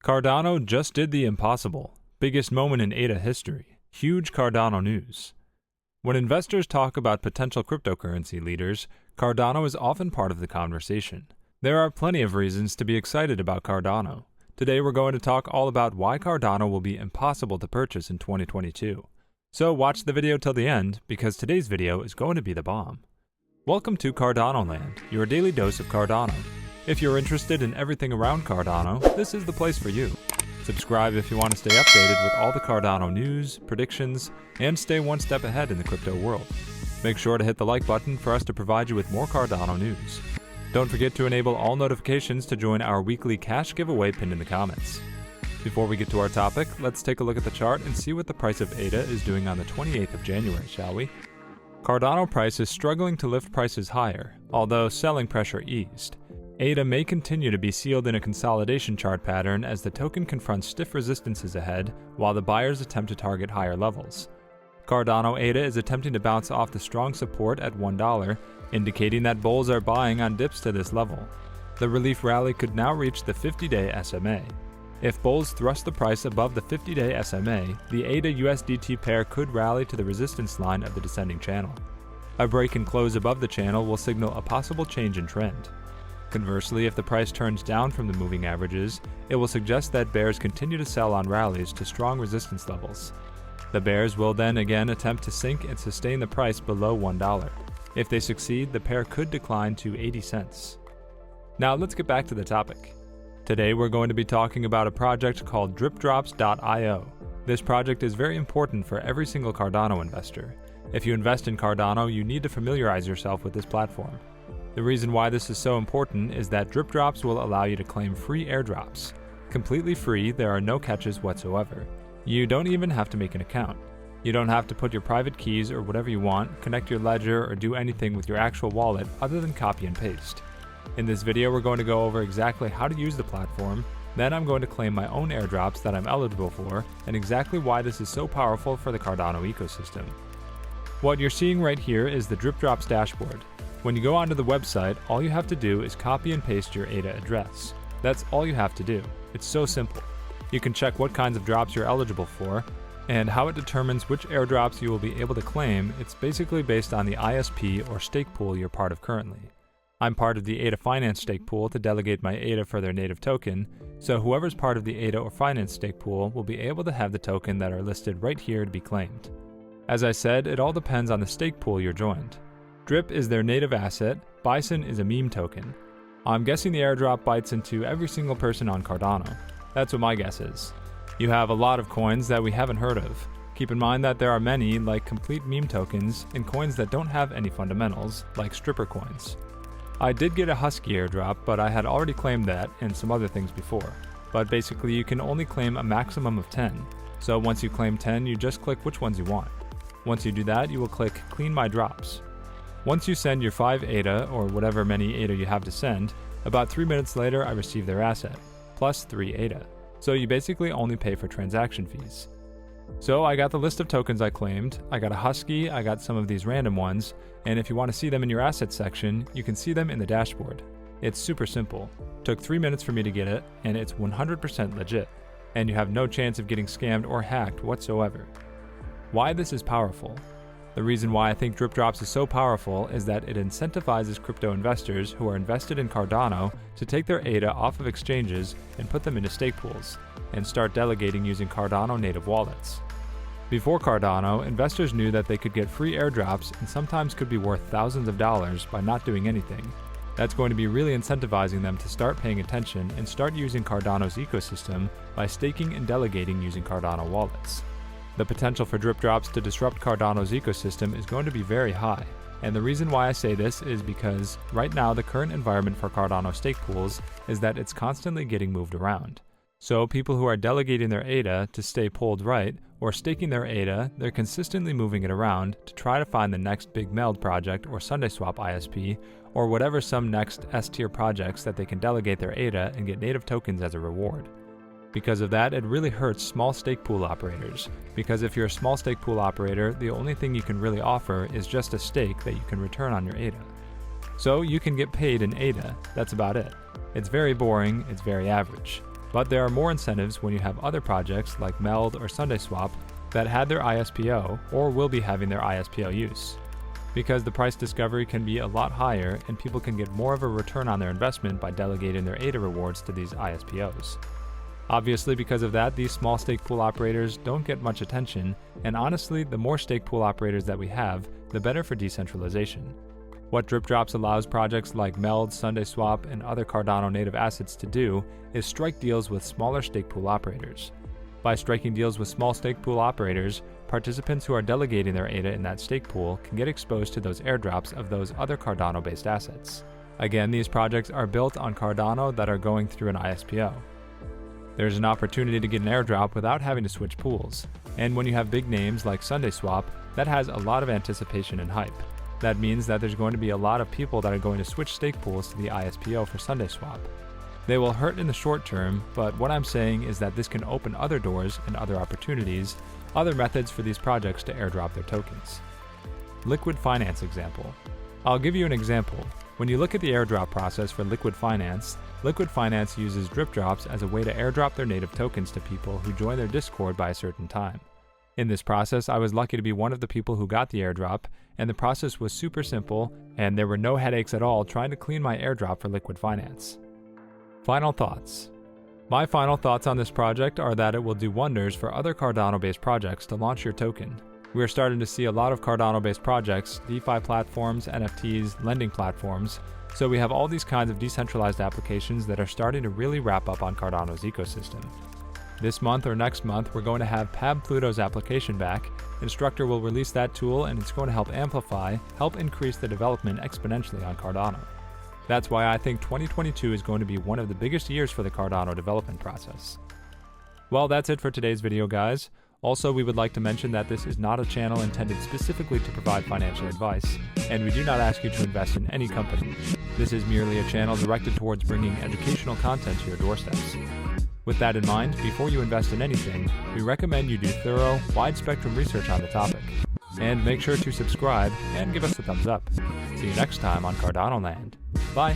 Cardano just did the impossible. Biggest moment in ADA history. Huge Cardano news. When investors talk about potential cryptocurrency leaders, Cardano is often part of the conversation. There are plenty of reasons to be excited about Cardano. Today we're going to talk all about why Cardano will be impossible to purchase in 2022. So watch the video till the end, because today's video is going to be the bomb. Welcome to Cardano Land, your daily dose of Cardano. If you're interested in everything around Cardano, this is the place for you. Subscribe if you want to stay updated with all the Cardano news, predictions, and stay one step ahead in the crypto world. Make sure to hit the like button for us to provide you with more Cardano news. Don't forget to enable all notifications to join our weekly cash giveaway pinned in the comments. Before we get to our topic, let's take a look at the chart and see what the price of ADA is doing on the 28th of January, shall we? Cardano price is struggling to lift prices higher, although selling pressure eased. ADA may continue to be sealed in a consolidation chart pattern as the token confronts stiff resistances ahead while the buyers attempt to target higher levels. Cardano ADA is attempting to bounce off the strong support at $1, indicating that bulls are buying on dips to this level. The relief rally could now reach the 50-day SMA. If bulls thrust the price above the 50-day SMA, the ADA USDT pair could rally to the resistance line of the descending channel. A break and close above the channel will signal a possible change in trend. Conversely, if the price turns down from the moving averages, it will suggest that bears continue to sell on rallies to strong resistance levels. The bears will then again attempt to sink and sustain the price below $1. If they succeed, the pair could decline to 80 cents. Now let's get back to the topic. Today we're going to be talking about a project called Dripdropz.io. This project is very important for every single Cardano investor. If you invest in Cardano, you need to familiarize yourself with this platform. The reason why this is so important is that Dripdropz will allow you to claim free airdrops. Completely free, there are no catches whatsoever. You don't even have to make an account. You don't have to put your private keys or whatever you want, connect your ledger, or do anything with your actual wallet other than copy and paste. In this video, we're going to go over exactly how to use the platform, then I'm going to claim my own airdrops that I'm eligible for, and exactly why this is so powerful for the Cardano ecosystem. What you're seeing right here is the Dripdropz dashboard. When you go onto the website, all you have to do is copy and paste your ADA address. That's all you have to do. It's so simple. You can check what kinds of drops you're eligible for, and how it determines which airdrops you will be able to claim. It's basically based on the ISP or stake pool you're part of currently. I'm part of the ADA Finance stake pool to delegate my ADA for their native token, so whoever's part of the ADA or Finance stake pool will be able to have the token that are listed right here to be claimed. As I said, it all depends on the stake pool you're joined. Drip is their native asset, Bison is a meme token. I'm guessing the airdrop bites into every single person on Cardano. That's what my guess is. You have a lot of coins that we haven't heard of. Keep in mind that there are many, like complete meme tokens, and coins that don't have any fundamentals, like stripper coins. I did get a Husky airdrop, but I had already claimed that and some other things before. But basically you can only claim a maximum of 10. So once you claim 10, you just click which ones you want. Once you do that, you will click Clean My Drops. Once you send your 5 ADA, or whatever many ADA you have to send, about 3 minutes later I receive their asset, plus 3 ADA. So you basically only pay for transaction fees. So I got the list of tokens I claimed, I got a Husky, I got some of these random ones, and if you want to see them in your assets section, you can see them in the dashboard. It's super simple. Took 3 minutes for me to get it, and it's 100% legit. And you have no chance of getting scammed or hacked whatsoever. Why this is powerful? The reason why I think Dripdropz is so powerful is that it incentivizes crypto investors who are invested in Cardano to take their ADA off of exchanges and put them into stake pools, and start delegating using Cardano native wallets. Before Cardano, investors knew that they could get free airdrops and sometimes could be worth thousands of dollars by not doing anything. That's going to be really incentivizing them to start paying attention and start using Cardano's ecosystem by staking and delegating using Cardano wallets. The potential for Dripdropz to disrupt Cardano's ecosystem is going to be very high, and the reason why I say this is because right now the current environment for Cardano stake pools is that it's constantly getting moved around. So people who are delegating their ADA to stay pulled right, or staking their ADA, they're consistently moving it around to try to find the next big meld project or SundaeSwap ISP, or whatever some next S-tier projects that they can delegate their ADA and get native tokens as a reward. Because of that, it really hurts small stake pool operators, because if you're a small stake pool operator, the only thing you can really offer is just a stake that you can return on your ADA. So you can get paid in ADA, that's about it. It's very boring, it's very average. But there are more incentives when you have other projects like Meld or SundaySwap that had their ISPO or will be having their ISPO use, because the price discovery can be a lot higher and people can get more of a return on their investment by delegating their ADA rewards to these ISPOs. Obviously, because of that, these small stake pool operators don't get much attention, and honestly, the more stake pool operators that we have, the better for decentralization. What Dripdropz allows projects like Meld, SundaySwap, and other Cardano native assets to do is strike deals with smaller stake pool operators. By striking deals with small stake pool operators, participants who are delegating their ADA in that stake pool can get exposed to those airdrops of those other Cardano-based assets. Again, these projects are built on Cardano that are going through an ISPO. There's an opportunity to get an airdrop without having to switch pools, and when you have big names like SundaySwap, that has a lot of anticipation and hype. That means that there's going to be a lot of people that are going to switch stake pools to the ISPO for SundaySwap. They will hurt in the short term, but what I'm saying is that this can open other doors and other opportunities, other methods for these projects to airdrop their tokens. Liquid finance example. I'll give you an example. When you look at the airdrop process for Liquid Finance uses Dripdropz as a way to airdrop their native tokens to people who join their Discord by a certain time. In this process, I was lucky to be one of the people who got the airdrop, and the process was super simple, and there were no headaches at all trying to clean my airdrop for Liquid Finance. Final thoughts. My final thoughts on this project are that it will do wonders for other Cardano-based projects to launch your token. We are starting to see a lot of Cardano-based projects, DeFi platforms, NFTs, lending platforms, so we have all these kinds of decentralized applications that are starting to really wrap up on Cardano's ecosystem. This month or next month, we're going to have Pab Pluto's application back. Instructor will release that tool, and it's going to help increase the development exponentially on Cardano. That's why I think 2022 is going to be one of the biggest years for the Cardano development process. Well, that's it for today's video, guys. Also, we would like to mention that this is not a channel intended specifically to provide financial advice, and we do not ask you to invest in any company. This is merely a channel directed towards bringing educational content to your doorsteps. With that in mind, before you invest in anything, we recommend you do thorough, wide-spectrum research on the topic. And make sure to subscribe and give us a thumbs up. See you next time on Cardano Land. Bye!